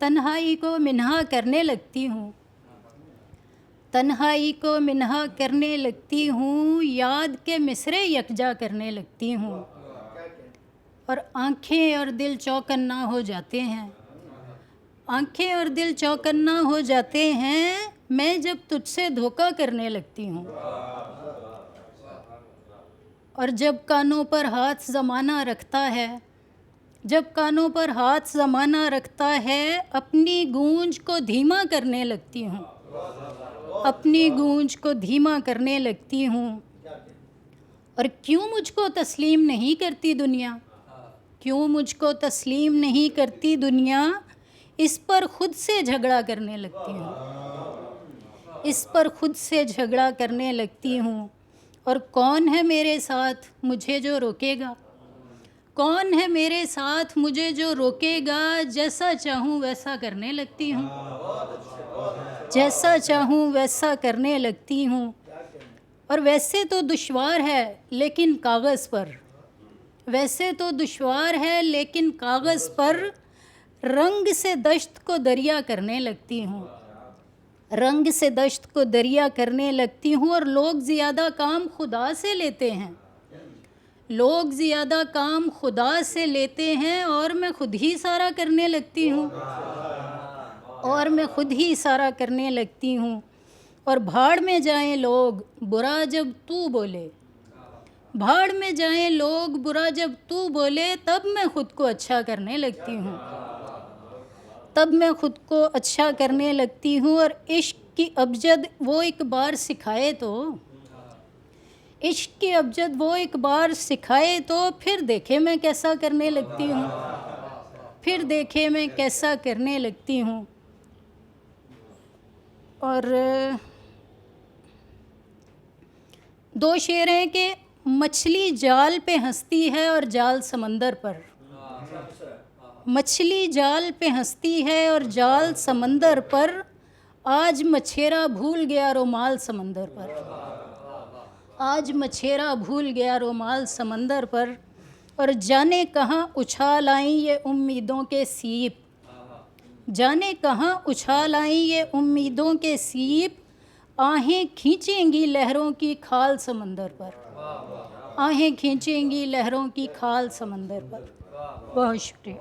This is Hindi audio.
तन्हाई को मिन्हा करने लगती हूँ, तन्हाई को मिन्हा करने लगती हूँ, याद के मिसरे यकजा करने लगती हूँ, और आँखें और दिल चौकन्ना हो जाते हैं, आँखें और दिल चौकन्ना हो जाते हैं, मैं जब तुझसे धोखा करने लगती हूँ। और जब कानों पर हाथ ज़माना रखता है, जब कानों पर हाथ ज़माना रखता है, अपनी गूंज को धीमा करने लगती हूँ, अपनी गूंज को धीमा करने लगती हूँ। और क्यों मुझको तस्लीम नहीं करती दुनिया, क्यों मुझको तस्लीम नहीं करती दुनिया, इस पर खुद से झगड़ा करने लगती हूँ, इस पर खुद से झगड़ा करने लगती हूँ। और कौन है मेरे साथ मुझे जो रोकेगा, कौन है मेरे साथ मुझे जो रोकेगा, जैसा चाहूँ वैसा करने लगती हूँ, जैसा चाहूँ वैसा करने लगती हूँ। और वैसे तो दुश्वार है लेकिन कागज़ पर, वैसे तो दुश्वार है लेकिन कागज़ पर, रंग से दश्त को दरिया करने लगती हूँ, रंग से दश्त को दरिया करने लगती हूँ। और लोग ज़्यादा काम खुदा से लेते हैं, लोग ज़्यादा काम खुदा से लेते हैं, और मैं खुद ही सारा करने लगती हूँ, और मैं खुद ही सारा करने लगती हूँ। और भाड़ में जाएं लोग बुरा जब तू बोले, भाड़ में जाएं लोग बुरा जब तू बोले, तब मैं खुद को अच्छा करने लगती हूँ, तब मैं खुद को अच्छा करने लगती हूँ। और इश्क की अबजद वो एक बार सिखाए तो, इश्क की अबजद वो एक बार सिखाए तो, फिर देखे मैं कैसा करने लगती हूँ, फिर देखे मैं कैसा करने लगती हूँ। और दो शेर हैं कि मछली जाल पे हंसती है और जाल समंदर पर, मछली जाल पे हंसती है और जाल समंदर पर, आज मछेरा भूल गया रुमाल समंदर पर, आज मछेरा भूल गया रुमाल समंदर पर। और जाने कहाँ उछाल आई ये उम्मीदों के सीप, जाने कहाँ उछाल आई ये उम्मीदों के सीप, आहें खींचेंगी लहरों की खाल समंदर पर, आहें खींचेंगी लहरों की खाल समंदर पर। बहुत शुक्रिया।